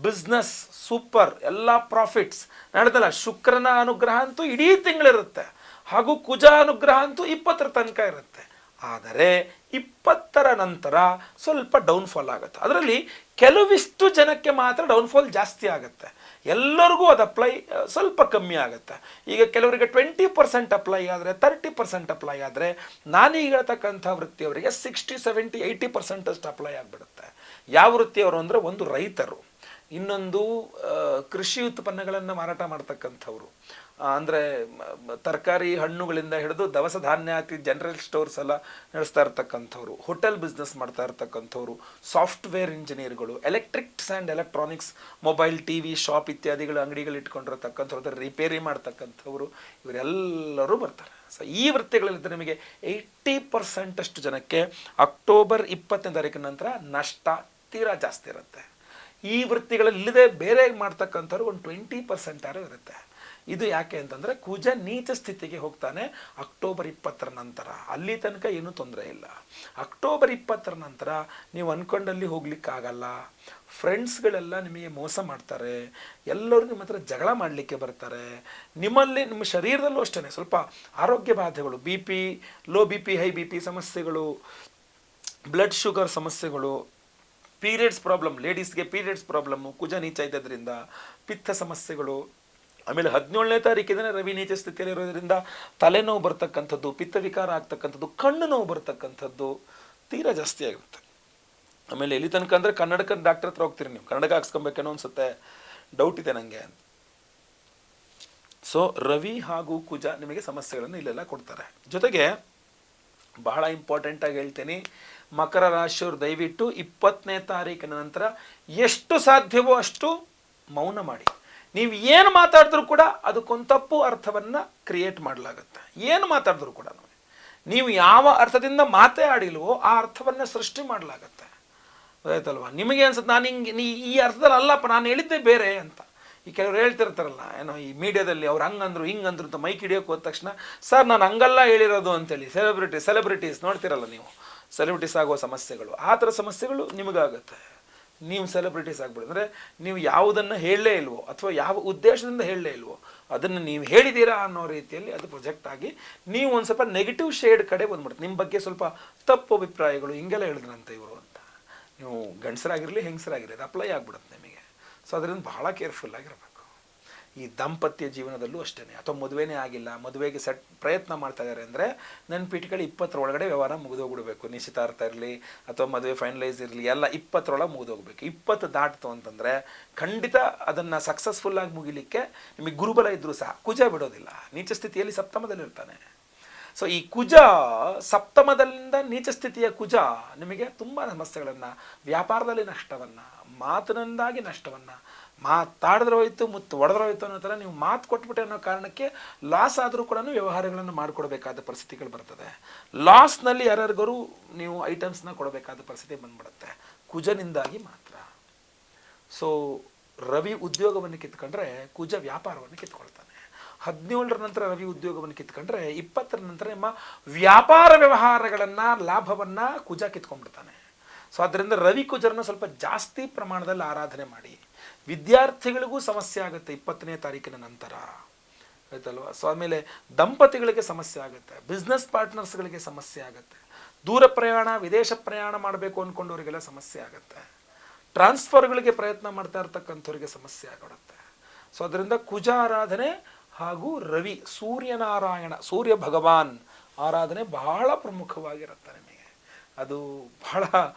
ಬಿಸ್ನೆಸ್ ಸೂಪರ್, ಎಲ್ಲ ಪ್ರಾಫಿಟ್ಸ್ ನಡೆದಲ್ಲ. ಶುಕ್ರನ ಅನುಗ್ರಹ ಅಂತೂ ಇಡೀ ತಿಂಗಳಿರುತ್ತೆ, ಹಾಗೂ ಕುಜ ಅನುಗ್ರಹ ಅಂತೂ 20ರ ತನಕ ಇರುತ್ತೆ. ಆದರೆ 20ರ ನಂತರ ಸ್ವಲ್ಪ ಡೌನ್ಫಾಲ್ ಆಗುತ್ತೆ. ಅದರಲ್ಲಿ ಕೆಲವಿಷ್ಟು ಜನಕ್ಕೆ ಮಾತ್ರ ಡೌನ್ಫಾಲ್ ಜಾಸ್ತಿ ಆಗುತ್ತೆ, ಎಲ್ಲರಿಗೂ ಅದು ಅಪ್ಲೈ ಸ್ವಲ್ಪ ಕಮ್ಮಿ ಆಗುತ್ತೆ. ಈಗ ಕೆಲವರಿಗೆ 20% ಅಪ್ಲೈ ಆದರೆ, 30% ಅಪ್ಲೈ ಆದರೆ, ನಾನೀಗ ಹೇಳ್ತಕ್ಕಂಥ ವೃತ್ತಿಯವರಿಗೆ 60, 70, 80% ಅಷ್ಟು ಅಪ್ಲೈ ಆಗಿಬಿಡುತ್ತೆ. ಯಾವ ವೃತ್ತಿಯವರು ಅಂದರೆ, ಒಂದು ರೈತರು, ಇನ್ನೊಂದು ಕೃಷಿ ಉತ್ಪನ್ನಗಳನ್ನು ಮಾರಾಟ ಮಾಡ್ತಕ್ಕಂಥವ್ರು, ಅಂದರೆ ತರಕಾರಿ ಹಣ್ಣುಗಳಿಂದ ಹಿಡಿದು ದವಸ ಧಾನ್ಯಾತಿ ಜನರಲ್ ಸ್ಟೋರ್ಸ್ ಎಲ್ಲ ನಡೆಸ್ತಾ ಇರ್ತಕ್ಕಂಥವ್ರು, ಹೋಟೆಲ್ ಬಿಸ್ನೆಸ್ ಮಾಡ್ತಾ ಇರ್ತಕ್ಕಂಥವ್ರು, ಸಾಫ್ಟ್ವೇರ್ ಇಂಜಿನಿಯರ್ಗಳು, electrics and electronics, mobile T V shop ಇತ್ಯಾದಿಗಳು ಅಂಗಡಿಗಳು ಇಟ್ಕೊಂಡಿರ್ತಕ್ಕಂಥವ್ರು, ರಿಪೇರಿ ಮಾಡ್ತಕ್ಕಂಥವ್ರು, ಇವರೆಲ್ಲರೂ ಬರ್ತಾರೆ. ಸೊ ಈ ವೃತ್ತಿಗಳಲ್ಲಿದ್ದರೆ ನಿಮಗೆ 80% ಅಷ್ಟು ಜನಕ್ಕೆ ಅಕ್ಟೋಬರ್ 20ನೇ ತಾರೀಕಿನ ನಂತರ ನಷ್ಟ ತೀರಾ ಜಾಸ್ತಿ ಇರುತ್ತೆ. ಈ ವೃತ್ತಿಗಳಲ್ಲಿಲ್ಲದೆ ಬೇರೆ ಮಾಡ್ತಕ್ಕಂಥವ್ರು ಒಂದು 20% ಇರುತ್ತೆ. ಇದು ಯಾಕೆ ಅಂತಂದರೆ ಕುಜ ನೀಚ ಸ್ಥಿತಿಗೆ ಹೋಗ್ತಾನೆ ಅಕ್ಟೋಬರ್ 20ರ ನಂತರ. ಅಲ್ಲಿ ತನಕ ಏನೂ ತೊಂದರೆ ಇಲ್ಲ. ಅಕ್ಟೋಬರ್ 20ರ ನಂತರ ನೀವು ಅಂದ್ಕೊಂಡಲ್ಲಿ ಹೋಗ್ಲಿಕ್ಕಾಗಲ್ಲ. ಫ್ರೆಂಡ್ಸ್ಗಳೆಲ್ಲ ನಿಮಗೆ ಮೋಸ ಮಾಡ್ತಾರೆ, ಎಲ್ಲರೂ ನಿಮ್ಮ ಹತ್ರ ಜಗಳ ಮಾಡಲಿಕ್ಕೆ ಬರ್ತಾರೆ. ನಿಮ್ಮಲ್ಲಿ ನಿಮ್ಮ ಶರೀರದಲ್ಲೂ ಅಷ್ಟೇ ಸ್ವಲ್ಪ ಆರೋಗ್ಯ ಬಾಧೆಗಳು, B P, low B P, high B P ಸಮಸ್ಯೆಗಳು, ಬ್ಲಡ್ ಶುಗರ್ ಸಮಸ್ಯೆಗಳು, ಪೀರಿಯಡ್ಸ್ ಪ್ರಾಬ್ಲಮ್, ಲೇಡೀಸ್ಗೆ ಪೀರಿಯಡ್ಸ್ ಪ್ರಾಬ್ಲಮ್ಮು ಕುಜ ನೀಚ ಇದ್ದದ್ರಿಂದ, ಪಿತ್ತ ಸಮಸ್ಯೆಗಳು. ಆಮೇಲೆ 17ನೇ ತಾರೀಕಿನ ರವಿ ನೀಚ ಸ್ಥಿತಿಯಲ್ಲಿ ಇರೋದ್ರಿಂದ ತಲೆನೋವು ಬರ್ತಕ್ಕಂಥದ್ದು, ಪಿತ್ತ ವಿಕಾರ ಆಗ್ತಕ್ಕಂಥದ್ದು, ಕಣ್ಣು ನೋವು ಬರ್ತಕ್ಕಂಥದ್ದು ತೀರಾ ಜಾಸ್ತಿ ಆಗುತ್ತೆ. ಆಮೇಲೆ ಎಲ್ಲಿ ತನಕ ಅಂದರೆ ಕನ್ನಡಕ ಡಾಕ್ಟರ್ ಹತ್ರ ಹೋಗ್ತೀರಿ ನೀವು, ಕನ್ನಡಕ ಹಾಕ್ಸ್ಕೊಬೇಕೇನೋ ಅನ್ಸುತ್ತೆ, ಡೌಟ್ ಇದೆ ನನಗೆ ಅಂತ. ಸೊ ರವಿ ಹಾಗೂ ಕುಜ ನಿಮಗೆ ಸಮಸ್ಯೆಗಳನ್ನು ಇಲ್ಲೆಲ್ಲ ಕೊಡ್ತಾರೆ. ಜೊತೆಗೆ ಬಹಳ ಇಂಪಾರ್ಟೆಂಟಾಗಿ ಹೇಳ್ತೀನಿ, ಮಕರ ರಾಶಿಯವರು ದಯವಿಟ್ಟು 20ನೇ ತಾರೀಕಿನ ನಂತರ ಎಷ್ಟು ಸಾಧ್ಯವೋ ಅಷ್ಟು ಮೌನ ಮಾಡಿ. ನೀವು ಏನು ಮಾತಾಡಿದ್ರೂ ಕೂಡ ಅದಕ್ಕೊಂದು ತಪ್ಪು ಅರ್ಥವನ್ನು ಕ್ರಿಯೇಟ್ ಮಾಡಲಾಗುತ್ತೆ. ಏನು ಮಾತಾಡಿದ್ರೂ ಕೂಡ ನೀವು ಯಾವ ಅರ್ಥದಿಂದ ಮಾತೇ ಆಡಿಲ್ವೋ ಆ ಅರ್ಥವನ್ನು ಸೃಷ್ಟಿ ಮಾಡಲಾಗತ್ತೆ. ಗೊತ್ತಾಯ್ತಲ್ವ? ನಿಮಗೆ ಅನ್ಸುತ್ತೆ ನಾನು ಹಿಂಗೆ ಈ ಅರ್ಥದಲ್ಲಿ ಅಲ್ಲಪ್ಪ, ನಾನು ಹೇಳಿದ್ದೆ ಬೇರೆ ಅಂತ. ಈ ಕೆಲವರು ಹೇಳ್ತಿರ್ತಾರಲ್ಲ, ಏನೋ ಈ ಮೀಡಿಯಾದಲ್ಲಿ ಅವ್ರು ಹಂಗಂದ್ರು ಹಿಂಗಂದ್ರು ಅಂತ ಮೈಕ್ ಹಿಡಿಯೋಕೆ ಹೋದ ತಕ್ಷಣ ಸರ್ ನಾನು ಹಂಗಲ್ಲ ಹೇಳಿರೋದು ಅಂತೇಳಿ ಸೆಲೆಬ್ರಿಟೀಸ್ ನೋಡ್ತಿರಲ್ಲ ನೀವು, ಸೆಲೆಬ್ರಿಟೀಸ್ ಆಗೋ ಸಮಸ್ಯೆಗಳು, ಆ ಥರ ಸಮಸ್ಯೆಗಳು ನಿಮಗಾಗುತ್ತೆ. ನೀವು ಸೆಲೆಬ್ರಿಟೀಸ್ ಆಗ್ಬಿಡಿ ಅಂದರೆ ನೀವು ಯಾವುದನ್ನು ಹೇಳಲೇ ಇಲ್ವೋ ಅಥವಾ ಯಾವ ಉದ್ದೇಶದಿಂದ ಹೇಳಲೇ ಇಲ್ವೋ ಅದನ್ನು ನೀವು ಹೇಳಿದ್ದೀರಾ ಅನ್ನೋ ರೀತಿಯಲ್ಲಿ ಅದು ಪ್ರೊಜೆಕ್ಟ್ ಆಗಿ ನೀವು ಒಂದು ಸ್ವಲ್ಪ ನೆಗೆಟಿವ್ ಶೇಡ್ ಕಡೆ ಬಂದ್ಬಿಡುತ್ತೆ. ನಿಮ್ಮ ಬಗ್ಗೆ ಸ್ವಲ್ಪ ತಪ್ಪು ಅಭಿಪ್ರಾಯಗಳು ಹಿಂಗೆಲ್ಲ ಹೇಳಿದ್ರಂತೆ ಇವರು ಅಂತ. ನೀವು ಗಂಡಸರಾಗಿರಲಿ ಹೆಂಗಸರಾಗಿರಲಿ ಅದು ಅಪ್ಲೈ ಆಗ್ಬಿಡುತ್ತೆ ನಿಮಗೆ. ಸೊ ಅದರಿಂದ ಬಹಳ ಕೇರ್ಫುಲ್ ಆಗಿರಬೇಕು. ಈ ದಾಂಪತ್ಯ ಜೀವನದಲ್ಲೂ ಅಷ್ಟೇ, ಅಥವಾ ಮದುವೆನೇ ಆಗಿಲ್ಲ, ಮದುವೆಗೆ ಪ್ರಯತ್ನ ಮಾಡ್ತಾ ಇದ್ದಾರೆ ಅಂದರೆ ನೆನ್ಪಿಟ್ಗಳು 20ರ ಒಳಗಡೆ ವ್ಯವಹಾರ ಮುಗಿದೋಗ್ಬಿಡ್ಬೇಕು. ನಿಶ್ಚಿತಾರ್ಥ ಇರಲಿ ಅಥವಾ ಮದುವೆ ಫೈನಲೈಸ್ ಇರಲಿ ಎಲ್ಲ 20ರೊಳಗೆ ಮುಗಿದೋಗ್ಬೇಕು. 20 ದಾಟ್ತು ಅಂತಂದರೆ ಖಂಡಿತ ಅದನ್ನು ಸಕ್ಸಸ್ಫುಲ್ಲಾಗಿ ಮುಗಿಲಿಕ್ಕೆ ನಿಮಗೆ ಗುರುಬಲ ಇದ್ದರೂ ಸಹ ಕುಜ ಬಿಡೋದಿಲ್ಲ. ನೀಚ ಸ್ಥಿತಿಯಲ್ಲಿ ಸಪ್ತಮದಲ್ಲಿರ್ತಾನೆ. ಸೊ ಈ ಕುಜ ಸಪ್ತಮದಲ್ಲಿಂದ ನೀಚ ಸ್ಥಿತಿಯ ಕುಜ ನಿಮಗೆ ತುಂಬ ಸಮಸ್ಯೆಗಳನ್ನು, ವ್ಯಾಪಾರದಲ್ಲಿ ನಷ್ಟವನ್ನು, ಮಾತಿನಿಂದಾಗಿ ನಷ್ಟವನ್ನು, ಮಾತಾಡಿದ್ರೆ ಹೋಯ್ತು ಮುತ್ತು ಹೊಡೆದ್ರೆ ಹೋಯ್ತು ಅನ್ನೋ ಥರ ನೀವು ಮಾತು ಕೊಟ್ಬಿಟ್ಟೆ ಅನ್ನೋ ಕಾರಣಕ್ಕೆ ಲಾಸ್ ಆದರೂ ಕೂಡ ವ್ಯವಹಾರಗಳನ್ನು ಮಾಡಿಕೊಡ್ಬೇಕಾದ ಪರಿಸ್ಥಿತಿಗಳು ಬರ್ತದೆ. ಲಾಸ್ನಲ್ಲಿ ಯಾರ್ಯಾರಿಗೂ ನೀವು ಐಟಮ್ಸ್ನ ಕೊಡಬೇಕಾದ ಪರಿಸ್ಥಿತಿ ಬಂದ್ಬಿಡುತ್ತೆ ಕುಜನಿಂದಾಗಿ ಮಾತ್ರ. ಸೊ ರವಿ ಉದ್ಯೋಗವನ್ನು ಕಿತ್ಕೊಂಡ್ರೆ ಕುಜ ವ್ಯಾಪಾರವನ್ನು ಕಿತ್ಕೊಳ್ತಾನೆ. 17ರ ನಂತರ ರವಿ ಉದ್ಯೋಗವನ್ನು ಕಿತ್ಕೊಂಡ್ರೆ 20ರ ನಂತರ ನಿಮ್ಮ ವ್ಯಾಪಾರ ವ್ಯವಹಾರಗಳನ್ನು ಲಾಭವನ್ನು ಕುಜ ಕಿತ್ಕೊಂಡ್ಬಿಡ್ತಾನೆ. ಸೊ ಅದರಿಂದ ರವಿ ಕುಜರನ್ನ ಸ್ವಲ್ಪ ಜಾಸ್ತಿ ಪ್ರಮಾಣದಲ್ಲಿ ಆರಾಧನೆ ಮಾಡಿ. ವಿದ್ಯಾರ್ಥಿಗಳಿಗೂ ಸಮಸ್ಯೆ ಆಗುತ್ತೆ 20ನೇ ತಾರೀಕಿನ ನಂತರ, ಆಯ್ತಲ್ವ? ಸೊ ಆಮೇಲೆ ದಂಪತಿಗಳಿಗೆ ಸಮಸ್ಯೆ ಆಗುತ್ತೆ, ಬಿಸ್ನೆಸ್ ಪಾರ್ಟ್ನರ್ಸ್ಗಳಿಗೆ ಸಮಸ್ಯೆ ಆಗುತ್ತೆ, ದೂರ ಪ್ರಯಾಣ ವಿದೇಶ ಪ್ರಯಾಣ ಮಾಡಬೇಕು ಅಂದ್ಕೊಂಡವರಿಗೆಲ್ಲ ಸಮಸ್ಯೆ ಆಗುತ್ತೆ, ಟ್ರಾನ್ಸ್ಫರ್ಗಳಿಗೆ ಪ್ರಯತ್ನ ಮಾಡ್ತಾ ಇರ್ತಕ್ಕಂಥವ್ರಿಗೆ ಸಮಸ್ಯೆ ಆಗಿಬಿಡುತ್ತೆ. ಸೊ ಅದರಿಂದ ಕುಜ ಆರಾಧನೆ ಹಾಗೂ ರವಿ ಸೂರ್ಯನಾರಾಯಣ ಸೂರ್ಯ ಭಗವಾನ್ ಆರಾಧನೆ ಬಹಳ ಪ್ರಮುಖವಾಗಿರುತ್ತೆ ನಿಮಗೆ. ಅದು ಬಹಳ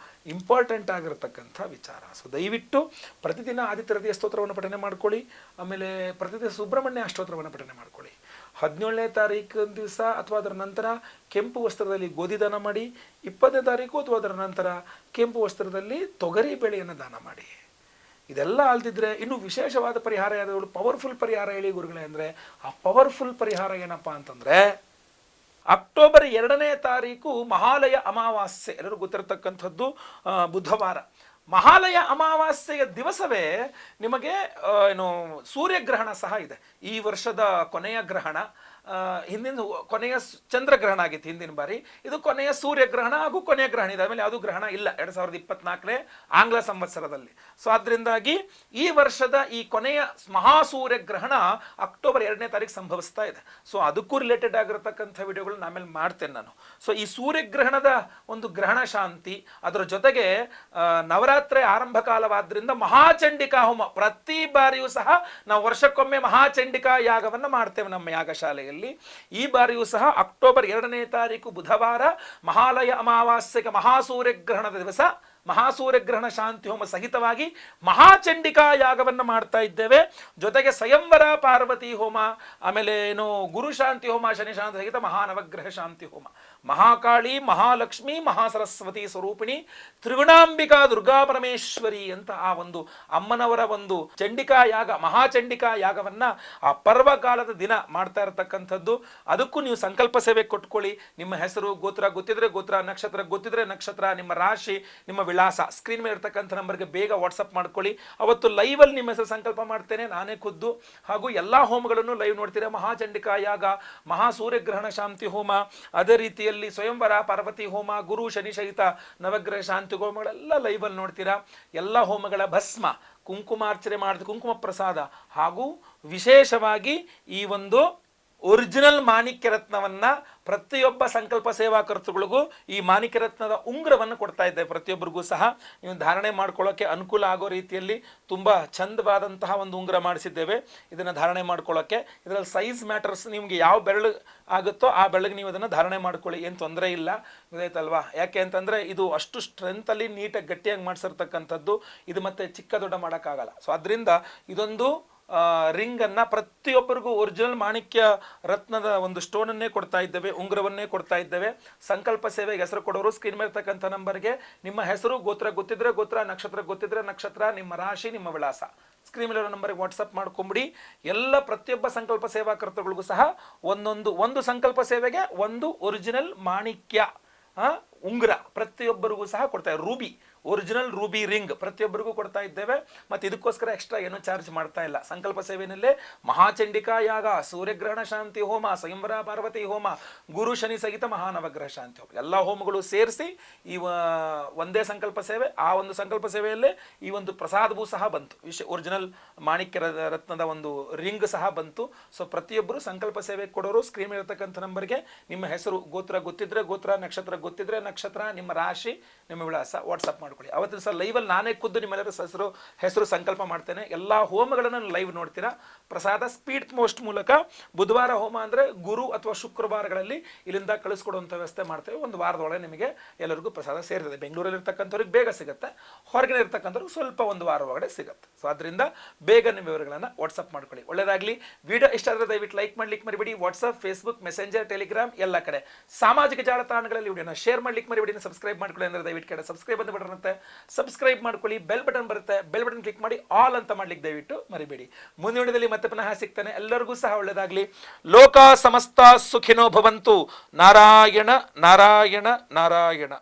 ಇಂಪಾರ್ಟೆಂಟ್ ಆಗಿರತಕ್ಕಂಥ ವಿಚಾರ. ಸೊ ದಯವಿಟ್ಟು ಪ್ರತಿದಿನ ಆದಿತ್ಯ ಹೃದಯ ಸ್ತೋತ್ರವನ್ನು ಪಠನೆ ಮಾಡ್ಕೊಳ್ಳಿ. ಆಮೇಲೆ ಪ್ರತಿದಿನ ಸುಬ್ರಹ್ಮಣ್ಯ ಅಷ್ಟೋತ್ರವನ್ನು ಪಠನೆ ಮಾಡ್ಕೊಳ್ಳಿ. 17ನೇ ತಾರೀಕು ದಿವಸ ಅಥವಾ ಅದರ ನಂತರ ಕೆಂಪು ವಸ್ತ್ರದಲ್ಲಿ ಗೋಧಿ ದಾನ ಮಾಡಿ. 20ನೇ ತಾರೀಕು ಅಥವಾ ಅದರ ನಂತರ ಕೆಂಪು ವಸ್ತ್ರದಲ್ಲಿ ತೊಗರಿ ಬೇಳೆಯನ್ನು ದಾನ ಮಾಡಿ. ಇದೆಲ್ಲ ಅಲ್ದಿದ್ರೆ ಇನ್ನೂ ವಿಶೇಷವಾದ ಪರಿಹಾರ ಯಾವ್ದು, ಪವರ್ಫುಲ್ ಪರಿಹಾರ ಹೇಳಿ ಗುರುಗಳೇ ಅಂದರೆ, ಆ ಪವರ್ಫುಲ್ ಪರಿಹಾರ ಏನಪ್ಪ ಅಂತಂದರೆ ಅಕ್ಟೋಬರ್ 2ನೇ ತಾರೀಕು ಮಹಾಲಯ ಅಮಾವಾಸ್ಯೆ, ಎಲ್ಲರೂ ಗೊತ್ತಿರತಕ್ಕಂಥದ್ದು ಬುಧವಾರ. ಮಹಾಲಯ ಅಮಾವಾಸ್ಯೆಯ ದಿವಸವೇ ನಿಮಗೆ ಸೂರ್ಯಗ್ರಹಣ ಸಹ ಇದೆ. ಈ ವರ್ಷದ ಕೊನೆಯ ಗ್ರಹಣ, ಹಿಂದಿನ ಕೊನೆಯ ಚಂದ್ರಗ್ರಹಣ ಆಗಿತ್ತು ಹಿಂದಿನ ಬಾರಿ, ಇದು ಕೊನೆಯ ಸೂರ್ಯಗ್ರಹಣ ಹಾಗೂ ಕೊನೆಯ ಗ್ರಹಣ ಇದೆ. ಆಮೇಲೆ ಅದು ಗ್ರಹಣ ಇಲ್ಲ 2024ನೇ ಆಂಗ್ಲ ಸಂವತ್ಸರದಲ್ಲಿ. ಸೊ ಅದರಿಂದಾಗಿ ಈ ವರ್ಷದ ಈ ಕೊನೆಯ ಮಹಾಸೂರ್ಯಗ್ರಹಣ ಅಕ್ಟೋಬರ್ 2ನೇ ತಾರೀಕು ಸಂಭವಿಸ್ತಾ ಇದೆ. ಸೊ ಅದಕ್ಕೂ ರಿಲೇಟೆಡ್ ಆಗಿರತಕ್ಕಂಥ ವಿಡಿಯೋಗಳನ್ನ ಆಮೇಲೆ ಮಾಡ್ತೇನೆ ನಾನು. ಸೊ ಈ ಸೂರ್ಯಗ್ರಹಣದ ಒಂದು ಗ್ರಹಣ ಶಾಂತಿ, ಅದರ ಜೊತೆಗೆ ನವರಾತ್ರಿ ಆರಂಭ ಕಾಲವಾದ್ರಿಂದ ಮಹಾಚಂಡಿಕಾ ಹೋಮ ಪ್ರತಿ ಬಾರಿಯೂ ಸಹ ನಾವು ವರ್ಷಕ್ಕೊಮ್ಮೆ ಮಹಾಚಂಡಿಕಾ ಯಾಗವನ್ನು ಮಾಡ್ತೇವೆ ನಮ್ಮ ಯಾಗಶಾಲೆಯಲ್ಲಿ. ಈ ಬಾರಿಯೂ ಸಹ ಅಕ್ಟೋಬರ್ 2ನೇ ತಾರೀಕು ಬುಧವಾರ ಮಹಾಲಯ ಅಮಾವಾಸ್ಯೆಗೆ ಮಹಾಸೂರ್ಯಗ್ರಹಣದ ದಿವಸ ಮಹಾಸೂರ್ಯಗ್ರಹಣ ಶಾಂತಿ ಹೋಮ ಸಹಿತವಾಗಿ ಮಹಾಚಂಡಿಕಾ ಯಾಗವನ್ನು ಮಾಡ್ತಾ ಇದ್ದೇವೆ. ಜೊತೆಗೆ ಸ್ವಯಂವರ ಪಾರ್ವತಿ ಹೋಮ, ಆಮೇಲೆ ಏನು ಗುರು ಶಾಂತಿ ಹೋಮ, ಶನಿ ಶಾಂತಿ ಸಹಿತ ಮಹಾನವಗ್ರಹ ಶಾಂತಿ ಹೋಮ, ಮಹಾಕಾಳಿ, ಮಹಾಲಕ್ಷ್ಮಿ, ಮಹಾಸರಸ್ವತಿ ಸ್ವರೂಪಿಣಿ, ತ್ರಿಗುಣಾಂಬಿಕಾ, ದುರ್ಗಾ ಪರಮೇಶ್ವರಿ ಅಂತ ಆ ಒಂದು ಅಮ್ಮನವರ ಒಂದು ಚಂಡಿಕಾ ಯಾಗ, ಮಹಾಚಂಡಿಕಾ ಯಾಗವನ್ನ ಆ ಪರ್ವಕಾಲದ ದಿನ ಮಾಡ್ತಾ ಇರತಕ್ಕಂಥದ್ದು. ಅದಕ್ಕೂ ನೀವು ಸಂಕಲ್ಪ ಸೇವೆ ಕೊಟ್ಕೊಳ್ಳಿ. ನಿಮ್ಮ ಹೆಸರು, ಗೋತ್ರ ಗೊತ್ತಿದ್ರೆ ಗೋತ್ರ, ನಕ್ಷತ್ರ ಗೊತ್ತಿದ್ರೆ ನಕ್ಷತ್ರ, ನಿಮ್ಮ ರಾಶಿ, ನಿಮ್ಮ ವಿಳಾಸ ಸ್ಕ್ರೀನ್ ಮೇಲೆ ಇರ್ತಕ್ಕಂಥ ನಂಬರ್ಗೆ ಬೇಗ ವಾಟ್ಸಪ್ ಮಾಡ್ಕೊಳ್ಳಿ. ಅವತ್ತು ಲೈವಲ್ಲಿ ನಿಮ್ಮ ಹೆಸರು ಸಂಕಲ್ಪ ಮಾಡ್ತೇನೆ ನಾನೇ ಖುದ್ದು. ಹಾಗೂ ಎಲ್ಲಾ ಹೋಮಗಳನ್ನು ಲೈವ್ ನೋಡ್ತೀರಾ. ಮಹಾಚಂಡಿಕಾ ಯಾಗ, ಮಹಾಸೂರ್ಯಗ್ರಹಣ ಶಾಂತಿ ಹೋಮ, ಅದೇ ರೀತಿಯಲ್ಲಿ ಸ್ವಯಂವರ ಪಾರ್ವತಿ ಹೋಮ, ಗುರು ಶನಿ ಸಹಿತ ನವಗ್ರಹ ಶಾಂತಿ ಹೋಮಗಳೆಲ್ಲ ಲೈವಲ್ಲಿ ನೋಡ್ತೀರಾ. ಎಲ್ಲ ಹೋಮಗಳ ಭಸ್ಮ, ಕುಂಕುಮಾರ್ಚನೆ ಮಾಡಿದ ಕುಂಕುಮ ಪ್ರಸಾದ, ಹಾಗೂ ವಿಶೇಷವಾಗಿ ಈ ಒಂದು ಒರಿಜಿನಲ್ ಮಾಣಿಕ್ಯ ರತ್ನವನ್ನ ಪ್ರತಿಯೊಬ್ಬ ಸಂಕಲ್ಪ ಸೇವಾ ಕರ್ತೃಗಳಿಗೂ ಈ ಮಾಣಿಕ್ಯ ರತ್ನದ ಉಂಗುರವನ್ನು ಕೊಡ್ತಾ ಇದ್ದೇವೆ. ಪ್ರತಿಯೊಬ್ಬರಿಗೂ ಸಹ ನೀವು ಧಾರಣೆ ಮಾಡ್ಕೊಳ್ಳೋಕೆ ಅನುಕೂಲ ಆಗೋ ರೀತಿಯಲ್ಲಿ ತುಂಬ ಚಂದವಾದಂತಹ ಒಂದು ಉಂಗುರ ಮಾಡಿಸಿದ್ದೇವೆ. ಇದನ್ನು ಧಾರಣೆ ಮಾಡ್ಕೊಳ್ಳೋಕ್ಕೆ ಇದರಲ್ಲಿ ಸೈಜ್ ಮ್ಯಾಟರ್ಸ್. ನಿಮಗೆ ಯಾವ ಬೆರಳು ಆಗುತ್ತೋ ಆ ಬೆರಳಿಗೆ ನೀವು ಅದನ್ನು ಧಾರಣೆ ಮಾಡ್ಕೊಳ್ಳಿ, ಏನು ತೊಂದರೆ ಇಲ್ಲ. ಗೊತ್ತಾಯ್ತಲ್ವಾ? ಯಾಕೆ ಅಂತಂದರೆ ಇದು ಅಷ್ಟು ಸ್ಟ್ರೆಂತಲ್ಲಿ ನೀಟಾಗಿ ಗಟ್ಟಿಯಾಗಿ ಮಾಡಿಸಿರ್ತಕ್ಕಂಥದ್ದು. ಇದು ಮತ್ತೆ ಚಿಕ್ಕ ದೊಡ್ಡ ಮಾಡೋಕ್ಕಾಗಲ್ಲ. ಸೊ ಅದರಿಂದ ಇದೊಂದು ರಿಂಗನ್ನು ಪ್ರತಿಯೊಬ್ಬರಿಗೂ ಒರಿಜಿನಲ್ ಮಾಣಿಕ್ಯ ರತ್ನದ ಒಂದು ಸ್ಟೋನನ್ನೇ ಕೊಡ್ತಾ ಇದ್ದೇವೆ, ಉಂಗುರವನ್ನೇ ಕೊಡ್ತಾ ಇದ್ದೇವೆ. ಸಂಕಲ್ಪ ಸೇವೆಗೆ ಹೆಸರು ಕೊಡೋರು ಸ್ಕ್ರೀನ್ ಮೇಲೆ ಇರ್ತಕ್ಕಂಥ ನಂಬರ್ಗೆ ನಿಮ್ಮ ಹೆಸರು, ಗೋತ್ರ ಗೊತ್ತಿದ್ರೆ ಗೋತ್ರ, ನಕ್ಷತ್ರ ಗೊತ್ತಿದ್ರೆ ನಕ್ಷತ್ರ, ನಿಮ್ಮ ರಾಶಿ, ನಿಮ್ಮ ವಿಳಾಸ ಸ್ಕ್ರೀನ್ ಮೇಲೆ ನಂಬರ್ಗೆ ವಾಟ್ಸಪ್ ಮಾಡ್ಕೊಂಬಿಡಿ. ಎಲ್ಲ ಪ್ರತಿಯೊಬ್ಬ ಸಂಕಲ್ಪ ಸೇವಾ ಕರ್ತೃಗಳಿಗೂ ಸಹ ಒಂದು ಸಂಕಲ್ಪ ಸೇವೆಗೆ ಒಂದು ಒರಿಜಿನಲ್ ಮಾಣಿಕ್ಯ ಉಂಗುರ ಪ್ರತಿಯೊಬ್ಬರಿಗೂ ಸಹ ಕೊಡ್ತಾ ಇದ್ದಾರೆ. ರೂಬಿ, ಒರಿಜಿನಲ್ ರೂಬಿ ರಿಂಗ್ ಪ್ರತಿಯೊಬ್ಬರಿಗೂ ಕೊಡ್ತಾ ಇದ್ದೇವೆ. ಮತ್ತು ಇದಕ್ಕೋಸ್ಕರ ಎಕ್ಸ್ಟ್ರಾ ಏನೂ ಚಾರ್ಜ್ ಮಾಡ್ತಾ ಇಲ್ಲ. ಸಂಕಲ್ಪ ಸೇವೆಯಲ್ಲೇ ಮಹಾಚಂಡಿಕಾ ಯಾಗ, ಸೂರ್ಯಗ್ರಹಣ ಶಾಂತಿ ಹೋಮ, ಸ್ವಯಂವರ ಪಾರ್ವತಿ ಹೋಮ, ಗುರು ಶನಿ ಸಹಿತ ಮಹಾನವಗ್ರಹ ಶಾಂತಿ ಹೋಮ ಎಲ್ಲ ಹೋಮಗಳು ಸೇರಿಸಿ ಈ ಒಂದೇ ಸಂಕಲ್ಪ ಸೇವೆ. ಆ ಒಂದು ಸಂಕಲ್ಪ ಸೇವೆಯಲ್ಲೇ ಈ ಒಂದು ಪ್ರಸಾದವೂ ಸಹ ಬಂತು, ಒರಿಜಿನಲ್ ಮಾಣಿಕ್ಯ ರತ್ನದ ಒಂದು ರಿಂಗ್ ಸಹ ಬಂತು. ಸೊ ಪ್ರತಿಯೊಬ್ಬರು ಸಂಕಲ್ಪ ಸೇವೆ ಕೊಡೋರು ಸ್ಕ್ರೀನ್ ಮೇಲೆ ಇರತಕ್ಕಂಥ ನಂಬರ್ಗೆ ನಿಮ್ಮ ಹೆಸರು, ಗೋತ್ರ ಗೊತ್ತಿದ್ರೆ ಗೋತ್ರ, ನಕ್ಷತ್ರ ಗೊತ್ತಿದ್ರೆ ನಕ್ಷತ್ರ, ನಿಮ್ಮ ರಾಶಿ, ನಿಮ್ಮ ವಿಳಾಸ ವಾಟ್ಸಪ್ ಮಾಡ್ಕೊಳ್ಳಿ. ಅವತ್ತಿನ ಸಹ ಲೈವಲ್ಲಿ ನಾನೇ ಖುದ್ದು ನಿಮ್ಮೆಲ್ಲರ ಹೆಸರು ಸಂಕಲ್ಪ ಮಾಡ್ತೇನೆ. ಎಲ್ಲ ಹೋಮಗಳನ್ನು ಲೈವ್ ನೋಡ್ತೀರಾ. ಪ್ರಸಾದ ಸ್ಪೀಡ್ ಪೋಸ್ಟ್ ಮೂಲಕ ಬುಧವಾರ ಹೋಮ ಅಂದರೆ ಗುರು ಅಥವಾ ಶುಕ್ರವಾರಗಳಲ್ಲಿ ಇಲ್ಲಿಂದ ಕಳಿಸ್ಕೊಡುವಂಥ ವ್ಯವಸ್ಥೆ ಮಾಡ್ತೇವೆ. ಒಂದು ವಾರದೊಳಗೆ ನಿಮಗೆ ಎಲ್ಲರಿಗೂ ಪ್ರಸಾದ ಸೇರ್ತದೆ. ಬೆಂಗಳೂರಲ್ಲಿ ಇರ್ತಕ್ಕಂಥವ್ರಿಗೆ ಬೇಗ ಸಿಗುತ್ತೆ, ಹೊರಗಿನ ಇರ್ತಕ್ಕಂಥವ್ರಿಗೆ ಸ್ವಲ್ಪ ಒಂದು ವಾರ ಒಳಗಡೆ ಸಿಗುತ್ತೆ. ಸೊ ಅದರಿಂದ ಬೇಗ ನಿಮ್ಮ ವಿವರಗಳನ್ನು ವಾಟ್ಸಪ್ ಮಾಡ್ಕೊಳ್ಳಿ. ಒಳ್ಳೆಯದಾಗಲಿ. ವಿಡಿಯೋ ಇಷ್ಟ ಆದರೆ ದಯವಿಟ್ಟು ಲೈಕ್ ಮಾಡ್ಲಿಕ್ಕೆ ಮರಿಬೇಡಿ. ವಾಟ್ಸಪ್, ಫೇಸ್ಬುಕ್, ಮೆಸೆಂಜರ್, ಟೆಲಿಗ್ರಾಮ್ ಎಲ್ಲ ಕಡೆ ಸಾಮಾಜಿಕ ಜಾಲತಾಣಗಳಲ್ಲಿ ವಿಡಿಯೋನ ಶೇರ್ ಮಾಡ್ಲಿಕ್ಕೆ ಮರಿಬೇಡಿ. ಸಬ್ಸ್ಕ್ರೈಬ್ ಮಾಡ್ಕೊಳ್ಳಿ ಅಂದರೆ ದಯವಿಟ್ಟು ಕಡೆ ಸಬ್ಸ್ಕ್ರೈಬ್ ಅಂತ ಬಟನ್ ಇರುತ್ತೆ, ಸಬ್ಸ್ಕ್ರೈಬ್ ಮಾಡ್ಕೊಳ್ಳಿ. ಬೆಲ್ ಬಟನ್ ಬರುತ್ತೆ, ಬೆಲ್ ಬಟನ್ ಕ್ಲಿಕ್ ಮಾಡಿ ಆಲ್ ಅಂತ ಮಾಡ್ಲಿಕ್ಕೆ ದಯವಿಟ್ಟು ಮರಿಬೇಡಿ. ಮುಂದಿನ ವಿಡಿಯೋದಲ್ಲಿ ಮತ್ತೆ ಪುನಃ ಸಿಗ್ತಾನೆ. ಎಲ್ಲರಿಗೂ ಸಹ ಒಳ್ಳೆಯದಾಗಲಿ. ಲೋಕ ಸಮಸ್ತ ಸುಖಿನೋ ಭವಂತು. ನಾರಾಯಣ ನಾರಾಯಣ ನಾರಾಯಣ.